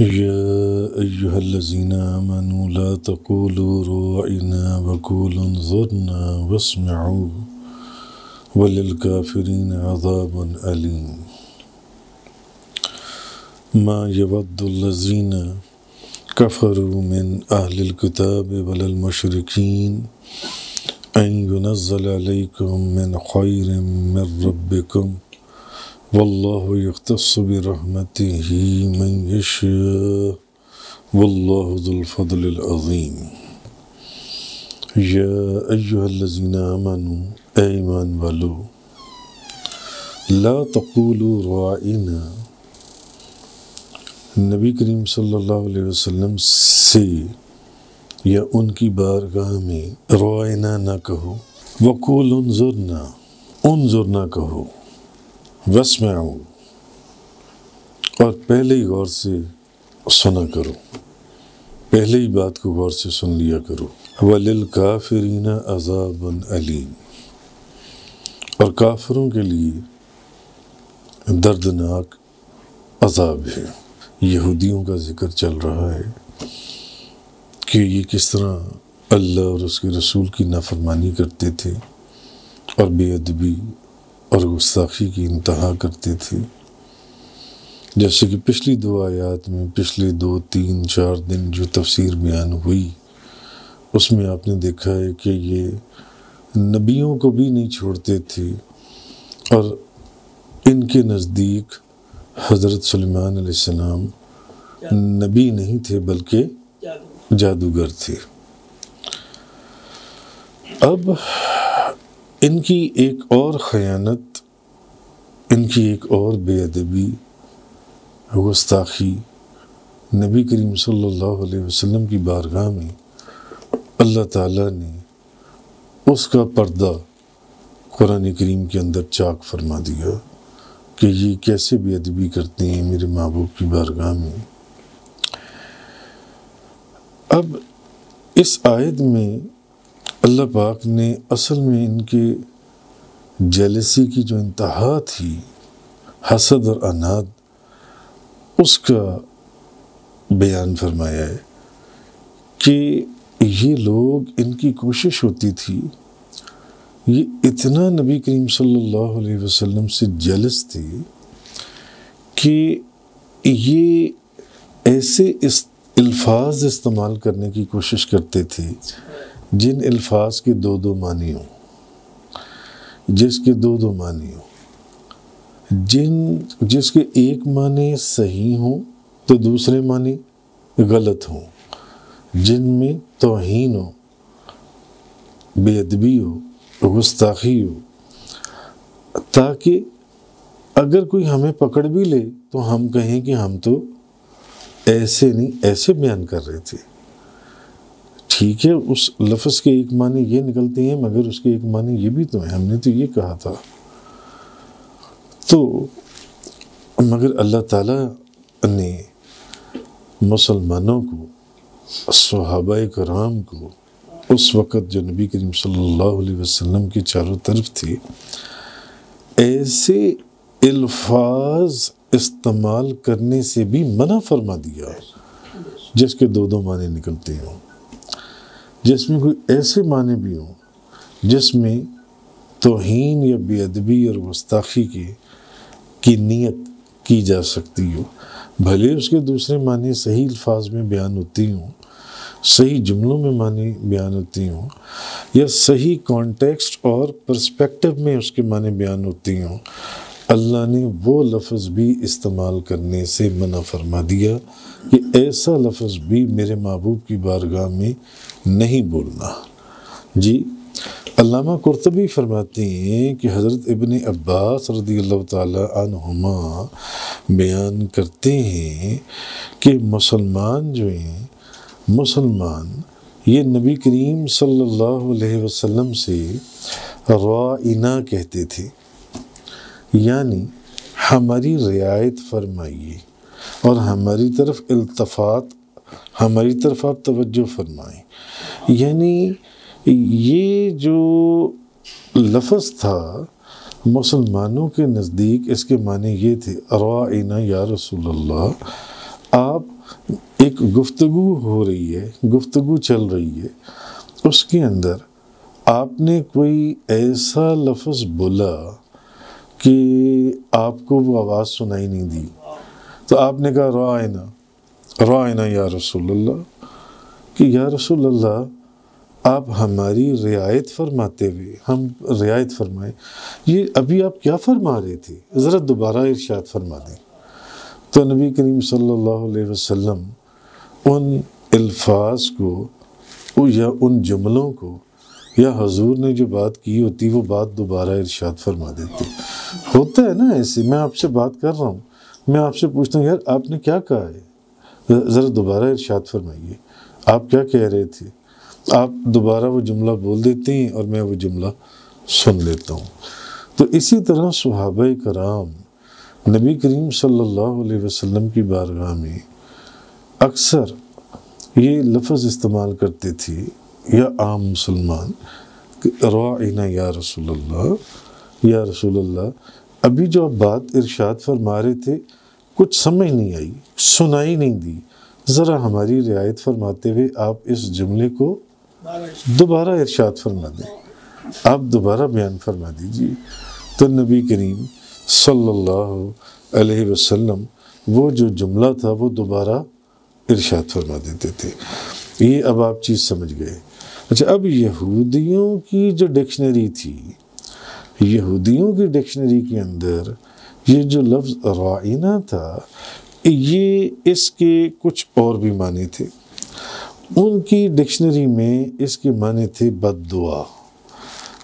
يا أيها الذين آمنوا لا تقولوا راعنا وقولوا انظرنا واسمعوا وللكافرين عذاب أليم ما يود الذين كفروا من أهل الكتاب ولا المشركين أن ينزل عليكم من خير من ربكم والله يختص برحمته من يشاء والله ذو الفضل العظيم يا أيها الذين آمنوا ایمان والو لا تقولوا راعنا نبی کریم صلی اللہ علیہ وسلم سے یا ان کی بارگاہ میں راعنا نہ کہو وقول انظرنا کہو واسمعوا اور پہلے ہی غور سے سنا کرو، پہلے ہی بات کو غور سے سن لیا کرو وَلِلْكَافِرِينَ عَذَابٌ أَلِيمٌ اور کافروں کے لیے دردناک عذاب ہے۔ یہودیوں کا ذکر چل رہا ہے کہ یہ کس طرح اللہ اور اس کے رسول کی نافرمانی کرتے تھے اور بے ادبی اور گستاخی کی انتہا کرتے تھے، جیسے کہ پچھلی دو آیات میں پچھلے 2 3 4 دن جو تفسیر بیان ہوئی اس میں آپ نے دیکھا ہے کہ یہ نبیوں کو بھی نہیں چھوڑتے تھے، اور ان کے نزدیک حضرت سلیمان علیہ السلام نبی نہیں تھے بلکہ جادوگر تھے۔ اب ان کی ایک اور خیانت، ان کی ایک اور بے ادبی، گستاخی نبی کریم صلی اللہ علیہ وسلم کی بارگاہ میں اللہ تعالیٰ نے اس کا پردہ قرآن کریم کے اندر چاک فرما دیا کہ یہ کیسے بے ادبی کرتے ہیں میرے محبوب کی بارگاہ میں۔ اب اس آیت میں اللہ پاک نے اصل میں ان کے جیلسی کی جو انتہا تھی، حسد اور عناد، اس کا بیان فرمایا ہے کہ یہ لوگ، ان کی کوشش ہوتی تھی، یہ اتنا نبی کریم صلی اللہ علیہ وسلم سے جیلس تھے کہ یہ ایسے الفاظ استعمال کرنے کی کوشش کرتے تھے جن الفاظ کے 2 معنی ہوں، جس کے 2 معنی ہوں، جس کے ایک معنی صحیح ہوں تو دوسرے معنی غلط ہوں، جن میں توہین ہو، بے ادبی ہو، گستاخی ہو، تاکہ اگر کوئی ہمیں پکڑ بھی لے تو ہم کہیں کہ ہم تو ایسے نہیں، ایسے بیان کر رہے تھے۔ ٹھیک ہے، اس لفظ کے ایک معنی یہ نکلتے ہیں مگر اس کے ایک معنی یہ بھی تو ہیں، ہم نے تو یہ کہا تھا۔ تو مگر اللہ تعالیٰ نے مسلمانوں کو، صحابہ کرام کو، اس وقت جو نبی کریم صلی اللہ علیہ وسلم کے چاروں طرف تھے، ایسے الفاظ استعمال کرنے سے بھی منع فرما دیا جس کے 2 معنی نکلتے ہوں، جس میں کوئی ایسے معنی بھی ہوں جس میں توہین یا بے ادبی اور گستاخی کی نیت کی جا سکتی ہو، بھلے اس کے دوسرے معنی صحیح الفاظ میں بیان ہوتی ہوں، صحیح جملوں میں معنی بیان ہوتی ہوں، یا صحیح کانٹیکسٹ اور پرسپیکٹو میں اس کے معنی بیان ہوتی ہوں، اللہ نے وہ لفظ بھی استعمال کرنے سے منع فرما دیا کہ ایسا لفظ بھی میرے محبوب کی بارگاہ میں نہیں بولنا۔ جی، علامہ قرطبی فرماتے ہیں کہ حضرت ابن عباس رضی اللہ تعالی عنہما بیان کرتے ہیں کہ مسلمان جو ہیں، مسلمان یہ نبی کریم صلی اللہ علیہ وسلم سے راعنا کہتے تھے، یعنی ہماری رعایت فرمائیے اور ہماری طرف التفات، ہماری طرف آپ توجہ فرمائیں۔ یعنی یہ جو لفظ تھا مسلمانوں کے نزدیک اس کے معنی یہ تھے، راعنا یا رسول اللہ، آپ ایک گفتگو ہو رہی ہے، گفتگو چل رہی ہے، اس کے اندر آپ نے کوئی ایسا لفظ بولا کہ آپ کو وہ آواز سنائی نہیں دی، تو آپ نے کہا رائنا رائنا یا رسول اللہ، کہ یا رسول اللہ آپ ہماری رعایت فرماتے ہوئے ہم رعایت فرمائیں، یہ ابھی آپ کیا فرما رہے تھے، ذرا دوبارہ ارشاد فرما دیں۔ تو نبی کریم صلی اللہ علیہ وسلم ان الفاظ کو یا ان جملوں کو یا حضور نے جو بات کی ہوتی وہ بات دوبارہ ارشاد فرما دیتے۔ ہوتا ہے نا ایسے، میں آپ سے بات کر رہا ہوں، میں آپ سے پوچھتا ہوں یار آپ نے کیا کہا ہے، ذرا دوبارہ ارشاد فرمائیے، آپ کیا کہہ رہے تھے، آپ دوبارہ وہ جملہ بول دیتے ہیں اور میں وہ جملہ سن لیتا ہوں۔ تو اسی طرح صحابہ کرام نبی کریم صلی اللہ علیہ وسلم کی بارگاہ میں اکثر یہ لفظ استعمال کرتے تھے، یا عام مسلمان، رائنا یا رسول اللہ، یا رسول اللہ ابھی جو آپ بات ارشاد فرما رہے تھے کچھ سمجھ نہیں آئی، سنائی نہیں دی، ذرا ہماری رعایت فرماتے ہوئے آپ اس جملے کو دوبارہ ارشاد فرما دیں، آپ دوبارہ بیان فرما دیجیے۔ تو نبی کریم صلی اللہ علیہ وسلم وہ جو جملہ تھا وہ دوبارہ ارشاد فرما دیتے تھے۔ یہ اب آپ چیز سمجھ گئے۔ اچھا، اب یہودیوں کی جو ڈکشنری تھی، یہودیوں کی ڈکشنری کے اندر یہ جو لفظ رائنا تھا، یہ اس کے کچھ اور بھی معنی تھے۔ ان کی ڈکشنری میں اس کے معنی تھے بد دعا۔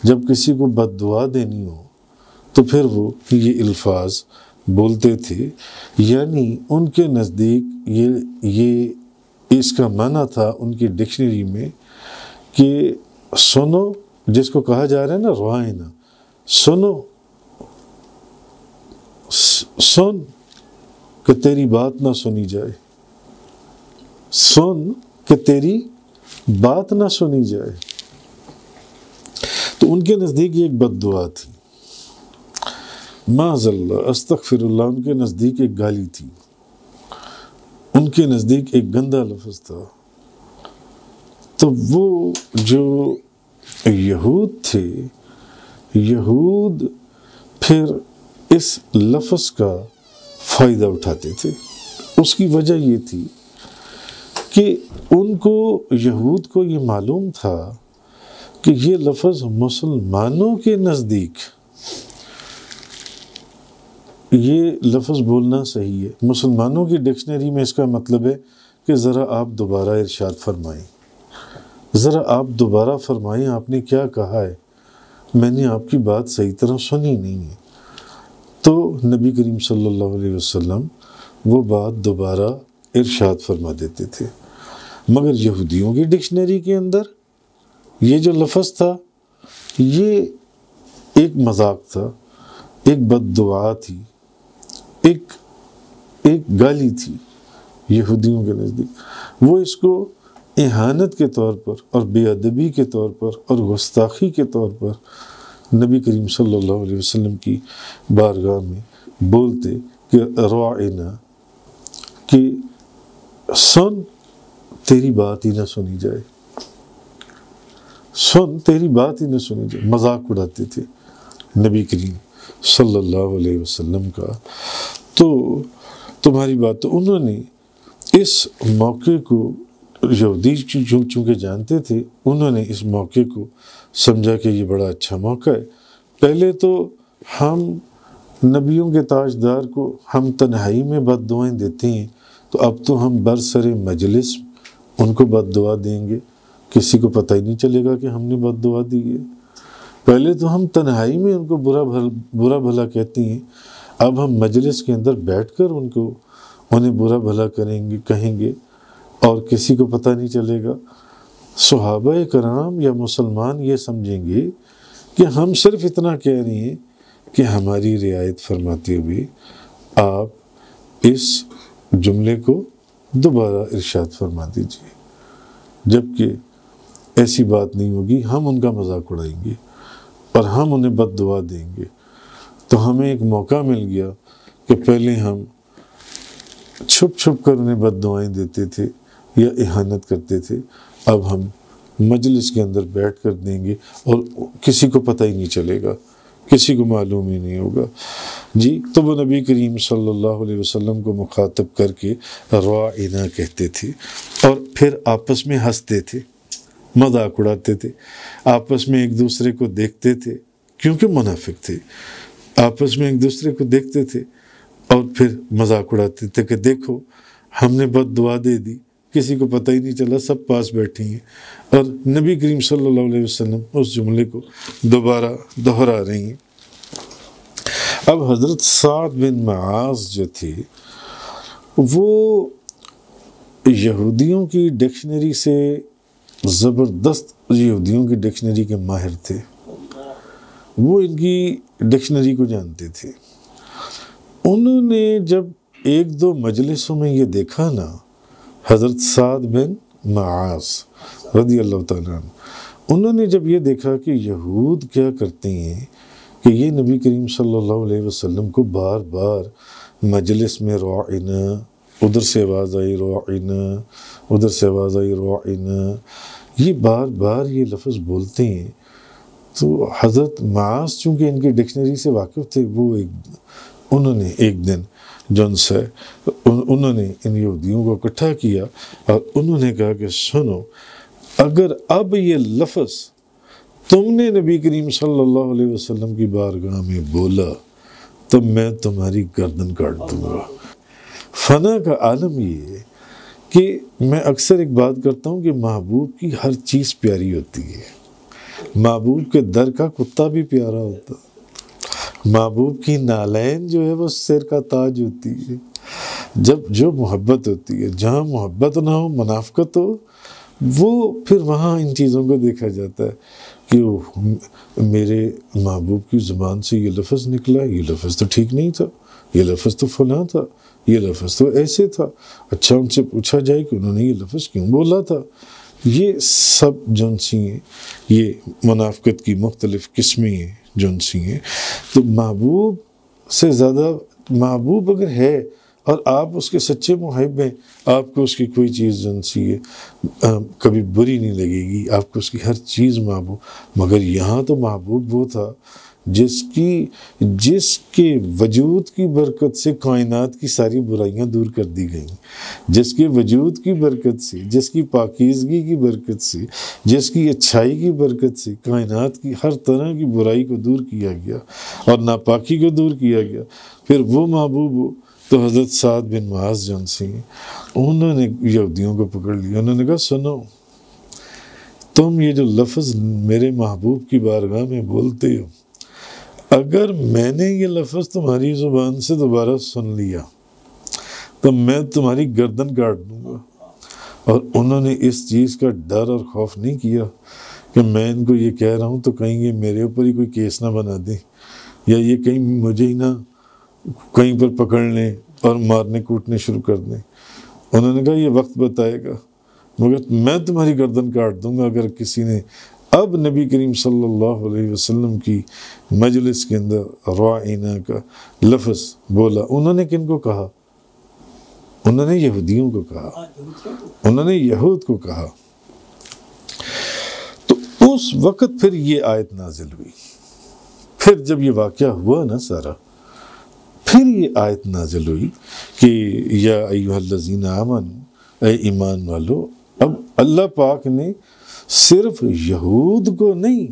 جب کسی کو بد دعا دینی ہو تو پھر وہ یہ الفاظ بولتے تھے، یعنی ان کے نزدیک یہ اس کا معنی تھا ان کی ڈکشنری میں کہ سنو، جس کو کہا جا رہا ہے نا رائنا، سنو، سن کہ تیری بات نہ سنی جائے، سن کہ تیری بات نہ سنی جائے۔ تو ان کے نزدیک یہ ایک بد دعا تھی، معاذ اللہ استغفر اللہ، ان کے نزدیک ایک گالی تھی، ان کے نزدیک ایک گندا لفظ تھا۔ تو وہ جو یہود تھے، یہود پھر اس لفظ کا فائدہ اٹھاتے تھے۔ اس کی وجہ یہ تھی کہ ان کو، یہود کو یہ معلوم تھا کہ یہ لفظ مسلمانوں کے نزدیک یہ لفظ بولنا صحیح ہے، مسلمانوں کی ڈکشنری میں اس کا مطلب ہے کہ ذرا آپ دوبارہ ارشاد فرمائیں، ذرا آپ دوبارہ فرمائیں، آپ نے کیا کہا ہے، میں نے آپ کی بات صحیح طرح سنی نہیں ہے۔ تو نبی کریم صلی اللہ علیہ وسلم وہ بات دوبارہ ارشاد فرما دیتے تھے۔ مگر یہودیوں کی ڈکشنری کے اندر یہ جو لفظ تھا یہ ایک مذاق تھا، ایک بد دعا تھی، ایک گالی تھی یہودیوں کے نزدیک۔ وہ اس کو اہانت کے طور پر اور بے ادبی کے طور پر اور گستاخی کے طور پر نبی کریم صلی اللہ علیہ وسلم کی بارگاہ میں بولتے کہ رائنا، کہ سن تیری بات ہی نہ سنی جائے، سن تیری بات ہی نہ سنی جائے، مذاق اڑاتے تھے نبی کریم صلی اللہ علیہ وسلم کا۔ تو تمہاری بات، تو انہوں نے اس موقع کو، یہودی چونکہ جانتے تھے، انہوں نے اس موقع کو سمجھا کہ یہ بڑا اچھا موقع ہے۔ پہلے تو ہم نبیوں کے تاجدار کو ہم تنہائی میں بد دعائیں دیتے ہیں، تو اب تو ہم برسر مجلس ان کو بد دعا دیں گے، کسی کو پتہ ہی نہیں چلے گا کہ ہم نے بد دعا دی ہے۔ پہلے تو ہم تنہائی میں ان کو برا بھلا کہتے ہیں، اب ہم مجلس کے اندر بیٹھ کر انہیں برا بھلا کہیں گے اور کسی کو پتہ نہیں چلے گا۔ صحابہ کرام یا مسلمان یہ سمجھیں گے کہ ہم صرف اتنا کہہ رہے ہیں کہ ہماری رعایت فرماتے ہوئے آپ اس جملے کو دوبارہ ارشاد فرما دیجیے، جبکہ ایسی بات نہیں ہوگی، ہم ان کا مذاق اڑائیں گے اور ہم انہیں بد دعا دیں گے۔ تو ہمیں ایک موقع مل گیا کہ پہلے ہم چھپ چھپ کر انہیں بد دعائیں دیتے تھے یا اہانت کرتے تھے، اب ہم مجلس کے اندر بیٹھ کر دیں گے اور کسی کو پتہ ہی نہیں چلے گا، کسی کو معلوم ہی نہیں ہوگا۔ جی تو وہ نبی کریم صلی اللہ علیہ وسلم کو مخاطب کر کے راعنا کہتے تھے، اور پھر آپس میں ہنستے تھے، مذاق اڑاتے تھے، آپس میں ایک دوسرے کو دیکھتے تھے، کیونکہ منافق تھے، آپس میں ایک دوسرے کو دیکھتے تھے اور پھر مذاق اڑاتے تھے کہ دیکھو ہم نے بد دعا دے دی، کسی کو پتہ ہی نہیں چلا، سب پاس بیٹھے ہیں، اور نبی کریم صلی اللہ علیہ وسلم اس جملے کو دوبارہ دہرا رہی ہیں۔ اب حضرت سعد بن معاذ جو تھے وہ یہودیوں کی ڈکشنری سے زبردست، یہودیوں کی ڈکشنری کے ماہر تھے، وہ ان کی ڈکشنری کو جانتے تھے۔ انہوں نے جب ایک دو مجلسوں میں یہ دیکھا نا، حضرت سعد بن معاذ رضی اللہ تعالیٰ عنہ، انہوں نے جب یہ دیکھا کہ یہود کیا کرتے ہیں کہ یہ نبی کریم صلی اللہ علیہ وسلم کو بار بار مجلس میں راعنا، ادھر سے آواز آئی راعنا، ادھر سے آواز آئی راعنا، یہ بار بار یہ لفظ بولتے ہیں، تو حضرت معاذ چونکہ ان کی ڈکشنری سے واقف تھے، وہ انہوں نے ایک دن جن سے انہوں نے ان یہودیوں کو اکٹھا کیا اور انہوں نے کہا کہ سنو، اگر اب یہ لفظ تم نے نبی کریم صلی اللہ علیہ وسلم کی بارگاہ میں بولا تو میں تمہاری گردن کاٹ دوں گا۔ فنا کا عالم یہ ہے کہ میں اکثر ایک بات کرتا ہوں کہ محبوب کی ہر چیز پیاری ہوتی ہے، محبوب کے در کا کتا بھی پیارا ہوتا ہے، محبوب کی نالین جو ہے وہ سر کا تاج ہوتی ہے۔ جب جو محبت ہوتی ہے، جہاں محبت نہ ہو، منافقت ہو، وہ پھر وہاں ان چیزوں کو دیکھا جاتا ہے کہ میرے محبوب کی زبان سے یہ لفظ نکلا، یہ لفظ تو ٹھیک نہیں تھا، یہ لفظ تو فلاں تھا، یہ لفظ تو ایسے تھا، اچھا ان سے پوچھا جائے کہ انہوں نے یہ لفظ کیوں بولا تھا۔ یہ سب جنسی ہیں، یہ منافقت کی مختلف قسمیں ہیں جنسی ہیں۔ تو محبوب سے زیادہ، محبوب اگر ہے اور آپ اس کے سچے محب ہیں، آپ کو اس کی کوئی چیز جنسی ہے کبھی بری نہیں لگے گی، آپ کو اس کی ہر چیز محبوب۔ مگر یہاں تو محبوب وہ تھا جس کے وجود کی برکت سے کائنات کی ساری برائیاں دور کر دی گئیں، جس کے وجود کی برکت سے، جس کی پاکیزگی کی برکت سے، جس کی اچھائی کی برکت سے کائنات کی ہر طرح کی برائی کو دور کیا گیا اور ناپاکی کو دور کیا گیا۔ پھر وہ محبوب ہو تو حضرت سعد بن معاذ جن سے انہوں نے یہودیوں کو پکڑ لیا، انہوں نے کہا سنو، تم یہ جو لفظ میرے محبوب کی بارگاہ میں بولتے ہو، اگر میں نے یہ لفظ تمہاری زبان سے دوبارہ سن لیا تو میں تمہاری گردن کاٹ دوں گا۔ اور انہوں نے اس چیز کا ڈر اور خوف نہیں کیا کہ میں ان کو یہ کہہ رہا ہوں تو کہیں یہ میرے اوپر ہی کوئی کیس نہ بنا دیں، یا یہ کہیں مجھے ہی نہ کہیں پر پکڑ لیں اور مارنے کوٹنے شروع کر دیں۔ انہوں نے کہا یہ وقت بتائے گا، مگر میں تمہاری گردن کاٹ دوں گا اگر کسی نے اب نبی کریم صلی اللہ علیہ وسلم کی مجلس کے اندر راعنا کا لفظ بولا۔ انہوں نے کن کو کہا؟ انہوں نے یہودیوں کو کہا، انہوں نے یہود کو کہا۔ تو اس وقت پھر یہ آیت نازل ہوئی۔ پھر جب یہ واقعہ ہوا نا سارا، پھر یہ آیت نازل ہوئی کہ یا ایھا الذین آمنوا، اے ایمان والو۔ اب اللہ پاک نے صرف یہود کو نہیں،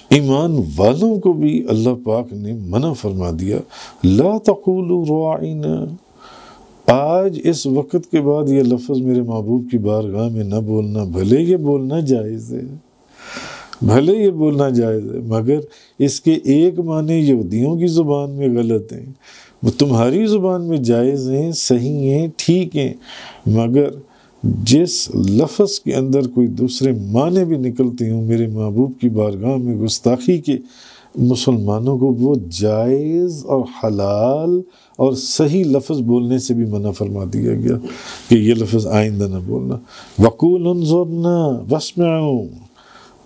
ایمان والوں کو بھی اللہ پاک نے منع فرما دیا، لا تقولوا راعنا۔ آج اس وقت کے بعد یہ لفظ میرے محبوب کی بارگاہ میں نہ بولنا، بھلے یہ بولنا جائز ہے، بھلے یہ بولنا جائز ہے، مگر اس کے ایک معنی یہودیوں کی زبان میں غلط ہیں، وہ تمہاری زبان میں جائز ہیں، صحیح ہیں، ٹھیک ہیں، مگر جس لفظ کے اندر کوئی دوسرے معنی بھی نکلتے ہوں میرے محبوب کی بارگاہ میں گستاخی کے، مسلمانوں کو وہ جائز اور حلال اور صحیح لفظ بولنے سے بھی منع فرما دیا گیا کہ یہ لفظ آئندہ نہ بولنا۔ وَقُولُوا انظُرْنَا وَاسْمَعُوا،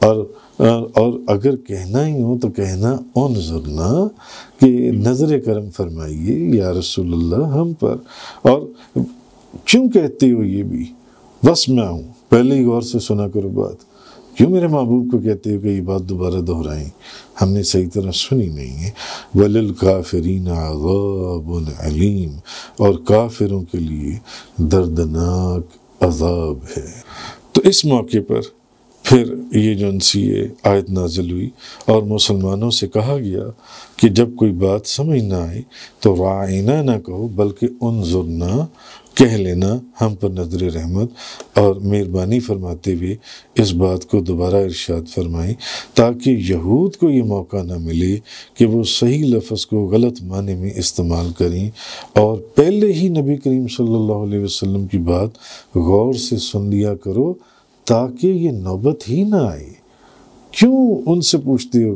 اور اگر کہنا ہی ہو تو کہنا انظرنا، کہ نظر کرم فرمائیے یا رسول اللہ ہم پر۔ اور کیوں کہتے ہو یہ بھی؟ واسمعوا، پہلے ہی غور سے سنا کرو بات، کیوں میرے محبوب کو کہتے ہو کہ یہ بات دوبارہ دہرائیں؟ ہم نے صحیح طرح سنی نہیں ہے۔ وَلِلْكَافِرِينَ عَذَابٌ عَلِيمٌ، اور کافروں کے لیے دردناک عذاب ہے۔ تو اس موقع پر پھر یہ جو انسی آیت نازل ہوئی اور مسلمانوں سے کہا گیا کہ جب کوئی بات سمجھ نہ آئے تو رائنا نہ کہو بلکہ انظرنا کہہ لینا، ہم پر نظر رحمت اور مہربانی فرماتے ہوئے اس بات کو دوبارہ ارشاد فرمائیں، تاکہ یہود کو یہ موقع نہ ملے کہ وہ صحیح لفظ کو غلط معنی میں استعمال کریں، اور پہلے ہی نبی کریم صلی اللہ علیہ وسلم کی بات غور سے سن لیا کرو تاکہ یہ نوبت ہی نہ آئے۔ کیوں ان سے پوچھتے ہو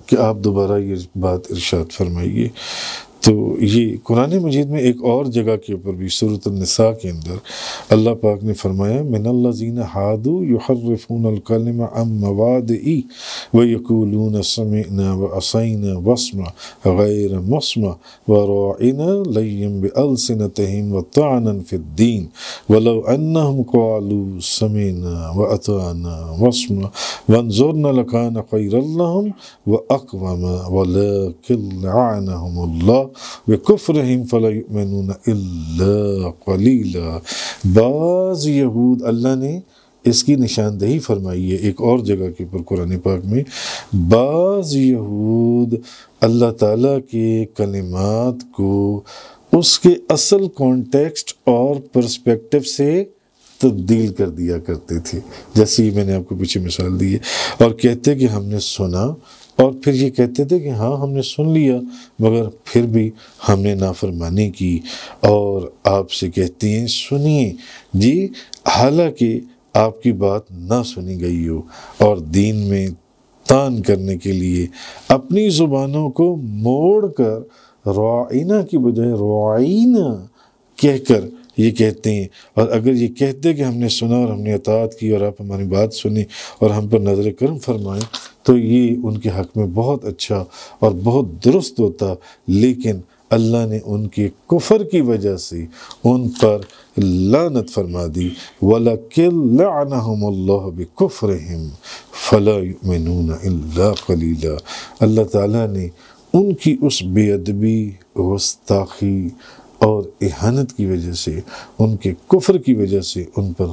کہ آپ دوبارہ یہ بات ارشاد فرمائیے؟ تو یہ قرآن مجید میں ایک اور جگہ کے اوپر بھی سورۃ النساء کے اندر اللہ پاک نے فرمایا، من الذین ہادوا یحرفون الکلم عن مواضعہ ویقولون سمعنا وعصینا واسمع غیر مسمع وراعنا لیا بألسنتہم وطعنا فی الدین ولو انہم قالوا سمعنا واطعنا واسمع وانظرنا لکان خیرا لہم واقوم ولکن لعنہم اللہ بِكُفْرِهِمْ فَلَا يُؤْمِنُونَ إِلَّا قَلِيلًا۔ بعض یہود، اللہ نے اس کی نشاندہی فرمائی ہے ایک اور جگہ کے اوپر قرآن پاک میں، بعض یہود اللہ تعالیٰ کے کلمات کو اس کے اصل کانٹیکسٹ اور پرسپیکٹو سے تبدیل کر دیا کرتے تھے، جیسے میں نے آپ کو پیچھے مثال دی ہے، اور کہتے کہ ہم نے سنا، اور پھر یہ کہتے تھے کہ ہاں ہم نے سن لیا مگر پھر بھی ہم نے نافرمانی کی، اور آپ سے کہتے ہیں سنیے جی، حالانکہ آپ کی بات نہ سنی گئی ہو، اور دین میں تان کرنے کے لیے اپنی زبانوں کو موڑ کر رعینا کی بجائے رعینا کہہ کر یہ کہتے ہیں، اور اگر یہ کہتے کہ ہم نے سنا اور ہم نے اطاعت کی اور آپ ہماری بات سنی اور ہم پر نظر کرم فرمائیں تو یہ ان کے حق میں بہت اچھا اور بہت درست ہوتا، لیکن اللہ نے ان کے کفر کی وجہ سے ان پر لعنت فرما دی، وَلَكِنْ لَعْنَهُمُ اللَّهُ بِكُفْرِهِمْ فَلَا يُؤْمِنُونَ إِلَّا قَلِيلًا۔ اللہ تعالیٰ نے ان کی اس بے ادبی، گستاخی اور اہانت کی وجہ سے، ان کے کفر کی وجہ سے ان پر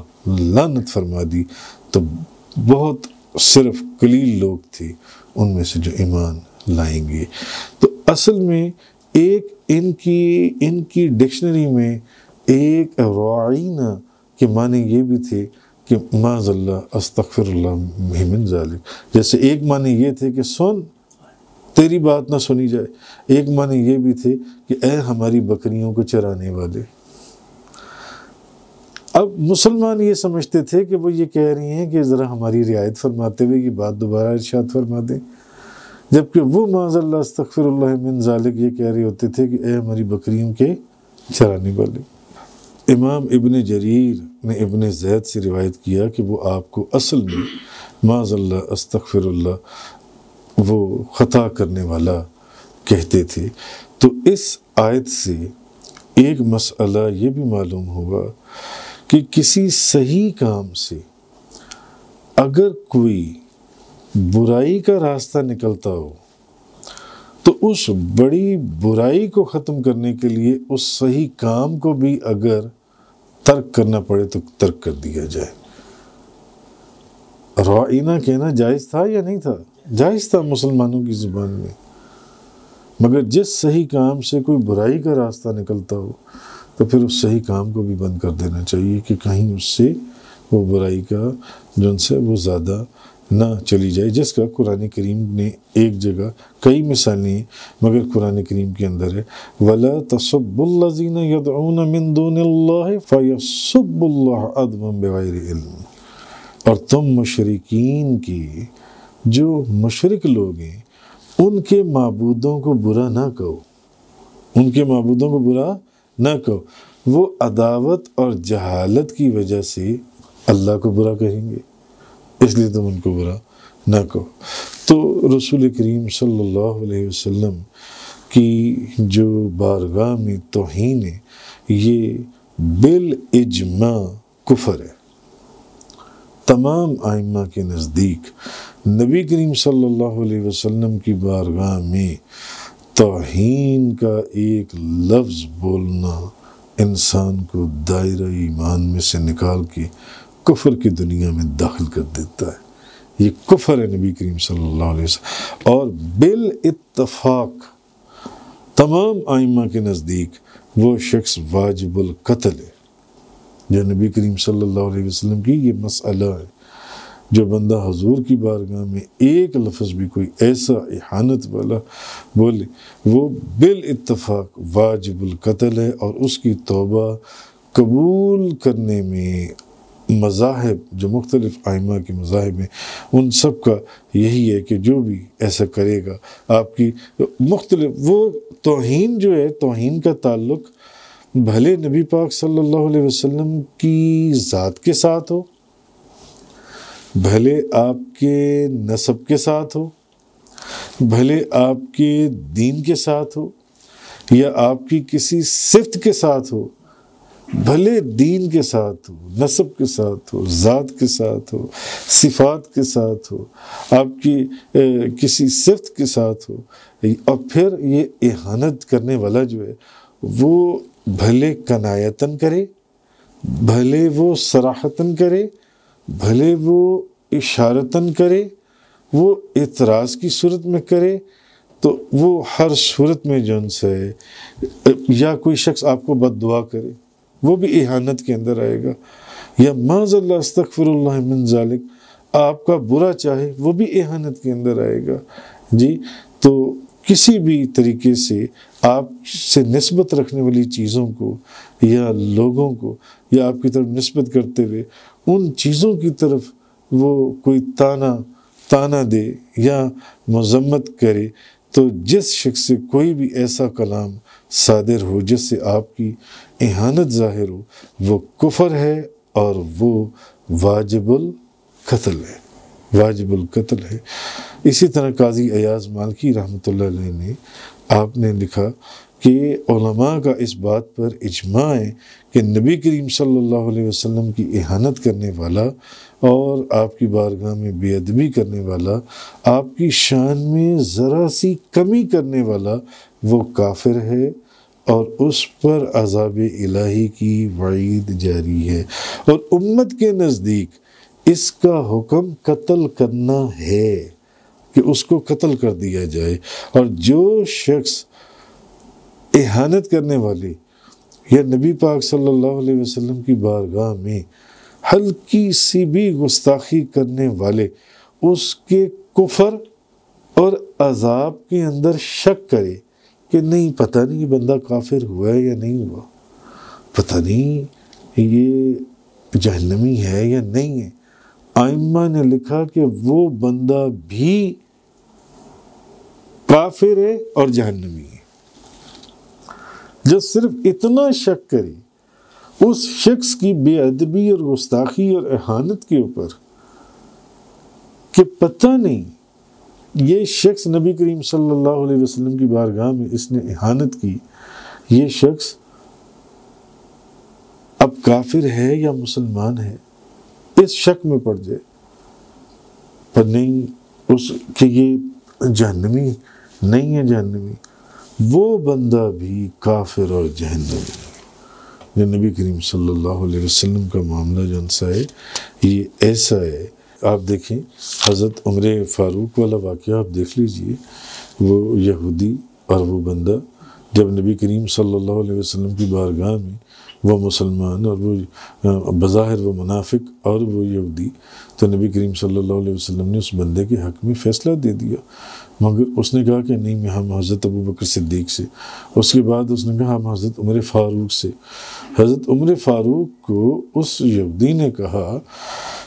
لعنت فرما دی، تو بہت صرف قلیل لوگ تھے ان میں سے جو ایمان لائیں گے۔ تو اصل میں ایک ان کی ڈکشنری میں ایک رعینا کے معنی یہ بھی تھے کہ معاذ اللہ استغفر اللہ من ذالک، جیسے ایک معنی یہ تھے کہ سن تیری بات نہ سنی جائے، ایک معنی یہ بھی تھے کہ اے ہماری بکریوں کو چرانے والے۔ اب مسلمان یہ سمجھتے تھے کہ وہ یہ کہہ رہی ہیں کہ ذرا ہماری رعایت فرماتے ہوئے یہ بات دوبارہ ارشاد فرما دیں، جبکہ وہ معاذ اللہ استغفر اللہ من ذالک یہ کہہ رہے ہوتے تھے کہ اے ہماری بکریوں کے چرانے والے۔ امام ابن جریر نے ابن زید سے روایت کیا کہ وہ آپ کو اصل میں معاذ اللہ استغفر اللہ وہ خطا کرنے والا کہتے تھے۔ تو اس آیت سے ایک مسئلہ یہ بھی معلوم ہوگا کہ کسی صحیح کام سے اگر کوئی برائی کا راستہ نکلتا ہو تو اس بڑی برائی کو ختم کرنے کے لیے اس صحیح کام کو بھی اگر ترک کرنا پڑے تو ترک کر دیا جائے۔ رعینا کہنا جائز تھا یا نہیں تھا؟ جائز تھا مسلمانوں کی زبان میں، مگر جس صحیح کام سے کوئی برائی کا راستہ نکلتا ہو تو پھر اس صحیح کام کو بھی بند کر دینا چاہیے کہ کہیں اس سے وہ برائی کا جن سے وہ زیادہ نہ چلی جائے، جس کا قرآن کریم نے ایک جگہ کئی مثالیں ہیں مگر قرآن کریم کے اندر ہے، وَلَا تَسُبُّوا الَّذِينَ يَدْعُونَ مِن دُونِ اللَّهِ فَيَسُبُّوا اللَّهَ عَدْوًا بِغَيْرِ عِلْمٍ، اور تم مشرکین کی جو مشرک لوگ ہیں ان کے معبودوں کو برا نہ کہو، ان کے معبودوں کو برا نہ کہو، وہ عداوت اور جہالت کی وجہ سے اللہ کو برا کہیں گے، اس لیے تم ان کو برا نہ کہو۔ تو رسول کریم صلی اللہ علیہ وسلم کی جو بارگاہ میں توہین ہے یہ بالاجماع کفر ہے۔ تمام ائمہ کے نزدیک نبی کریم صلی اللہ علیہ وسلم کی بارگاہ میں توہین کا ایک لفظ بولنا انسان کو دائرہ ایمان میں سے نکال کے کفر کی دنیا میں داخل کر دیتا ہے۔ یہ کفر ہے نبی کریم صلی اللہ علیہ وسلم، اور بالاتفاق تمام ائمہ کے نزدیک وہ شخص واجب القتل ہے۔ جو نبی کریم صلی اللہ علیہ وسلم کی یہ مسئلہ ہے، جو بندہ حضور کی بارگاہ میں ایک لفظ بھی کوئی ایسا احانت والا بولے وہ بالاتفاق واجب القتل ہے، اور اس کی توبہ قبول کرنے میں مذاہب جو مختلف ائمہ کے مذاہب ہیں ان سب کا یہی ہے کہ جو بھی ایسا کرے گا آپ کی مختلف وہ توہین جو ہے، توہین کا تعلق بھلے نبی پاک صلی اللہ علیہ وسلم کی ذات کے ساتھ ہو، بھلے آپ کے نسب کے ساتھ ہو، بھلے آپ کے دین کے ساتھ ہو، یا آپ کی کسی صفت کے ساتھ ہو، بھلے دین کے ساتھ ہو، نسب کے ساتھ ہو، ذات کے ساتھ ہو، صفات کے ساتھ ہو، آپ کی کسی صفت کے ساتھ ہو، اور پھر یہ احانت کرنے والا جو ہے وہ بھلے کنایتاً کرے، بھلے وہ صراحتاً کرے، بھلے وہ اشارتاً کرے، وہ اعتراض کی صورت میں کرے، تو وہ ہر صورت میں جو ان سے یا کوئی شخص آپ کو بد دعا کرے وہ بھی احانت کے اندر آئے گا، یا معاذ اللہ استغفر اللہ من ذالک آپ کا برا چاہے وہ بھی احانت کے اندر آئے گا۔ جی تو کسی بھی طریقے سے آپ سے نسبت رکھنے والی چیزوں کو یا لوگوں کو یا آپ کی طرف نسبت کرتے ہوئے ان چیزوں کی طرف وہ کوئی تانا دے یا مذمت کرے، تو جس شخص سے کوئی بھی ایسا کلام صادر ہو جس سے آپ کی احانت ظاہر ہو وہ کفر ہے، اور وہ واجب القتل ہے، واجب القتل ہے۔ اسی طرح قاضی ایاز مالکی رحمۃ اللہ علیہ نے آپ نے لکھا کہ علماء کا اس بات پر اجماع ہے کہ نبی کریم صلی اللہ علیہ وسلم کی احانت کرنے والا اور آپ کی بارگاہ میں بے ادبی کرنے والا، آپ کی شان میں ذرا سی کمی کرنے والا وہ کافر ہے، اور اس پر عذاب الہی کی وعید جاری ہے، اور امت کے نزدیک اس کا حکم قتل کرنا ہے کہ اس کو قتل کر دیا جائے۔ اور جو شخص احانت کرنے والے یا نبی پاک صلی اللہ علیہ وسلم کی بارگاہ میں ہلکی سی بھی گستاخی کرنے والے اس کے کفر اور عذاب کے اندر شک کرے کہ نہیں پتہ نہیں یہ بندہ کافر ہوا ہے یا نہیں ہوا، پتہ نہیں یہ جہنمی ہے یا نہیں ہے، ائمہ نے لکھا کہ وہ بندہ بھی کافر ہے اور جہنمی ہے۔ جو صرف اتنا شک کرے اس شخص کی بے ادبی اور گستاخی اور احانت کے اوپر کہ پتہ نہیں یہ شخص نبی کریم صلی اللہ علیہ وسلم کی بارگاہ میں اس نے احانت کی، یہ شخص اب کافر ہے یا مسلمان ہے، اس شک میں پڑ جائے پر نہیں اس کہ یہ جہنمی نہیں ہے، جہنمی، وہ بندہ بھی کافر اور جہنمی ہے۔ جو نبی کریم صلی اللہ علیہ وسلم کا معاملہ جو انسا ہے یہ ایسا ہے۔ آپ دیکھیں حضرت عمر فاروق والا واقعہ آپ دیکھ لیجئے، وہ یہودی اور وہ بندہ جب نبی کریم صلی اللہ علیہ وسلم کی بارگاہ میں وہ مسلمان اور وہ بظاہر وہ منافق اور وہ یہودی، تو نبی کریم صلی اللہ علیہ وسلم نے اس بندے کے حق میں فیصلہ دے دیا، مگر اس نے کہا کہ نہیں ہم حضرت ابو بکر صدیق سے، اس کے بعد اس نے کہا ہم حضرت عمر فاروق سے۔ حضرت عمر فاروق کو اس یہودی نے کہا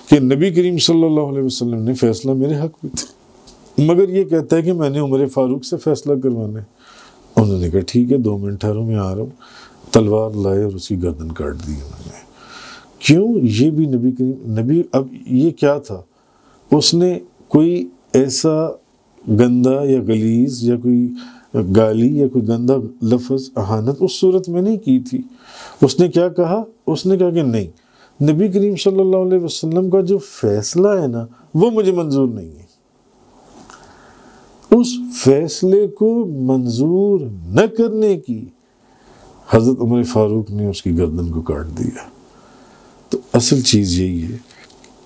کہ نبی کریم صلی اللہ علیہ وسلم نے فیصلہ میرے حق میں تھا، مگر یہ کہتا ہے کہ میں نے عمر فاروق سے فیصلہ کروانا ہے۔ انہوں نے کہا ٹھیک ہے 2 منٹ ٹھہرو میں آ رہا ہوں، تلوار لائے اور اس کی گردن کاٹ دی انہوں نے۔ کیوں؟ یہ بھی نبی اب یہ کیا تھا، اس نے کوئی ایسا گندا یا غلیظ یا کوئی گالی یا کوئی گندا لفظ اہانت اس صورت میں نہیں کی تھی۔ اس نے کیا کہا؟ اس نے کہا کہ نہیں، نبی کریم صلی اللہ علیہ وسلم کا جو فیصلہ ہے نا وہ مجھے منظور نہیں ہے۔ اس فیصلے کو منظور نہ کرنے کی حضرت عمر فاروق نے اس کی گردن کو کاٹ دیا۔ تو اصل چیز یہی ہے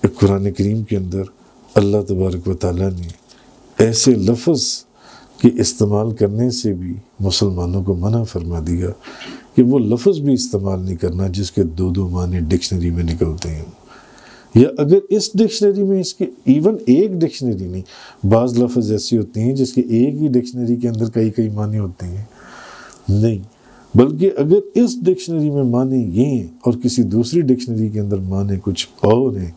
کہ قرآن کریم کے اندر اللہ تبارک و تعالیٰ نے ایسے لفظ کے استعمال کرنے سے بھی مسلمانوں کو منع فرما دیا کہ وہ لفظ بھی استعمال نہیں کرنا جس کے دو معنی ڈکشنری میں نکلتے ہیں، یا اگر اس ڈکشنری میں اس کے ایون ایک ڈکشنری نہیں، بعض لفظ ایسی ہوتی ہیں جس کے ایک ہی ڈکشنری کے اندر کئی معنی ہوتے ہیں، نہیں، بلکہ اگر اس ڈکشنری میں معنی یہ ہیں اور کسی دوسری ڈکشنری کے اندر معنی کچھ اور ہیں،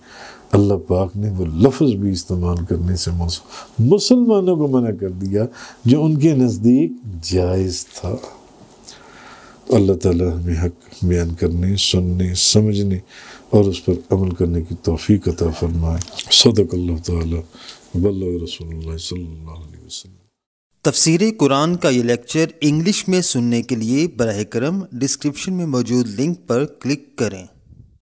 اللہ پاک نے وہ لفظ بھی استعمال کرنے سے مسلمانوں کو منع کر دیا جو ان کے نزدیک جائز تھا۔ اللہ تعالیٰ ہمیں حق بیان کرنے، سننے، سمجھنے اور اس پر عمل کرنے کی توفیق عطا فرمائے۔ صدق اللہ تعالیٰ وبلغ رسول اللہ صلی اللہ علیہ وسلم۔ تفسیر قرآن کا یہ لیکچر انگلش میں سننے کے لیے براہ کرم ڈسکرپشن میں موجود لنک پر کلک کریں۔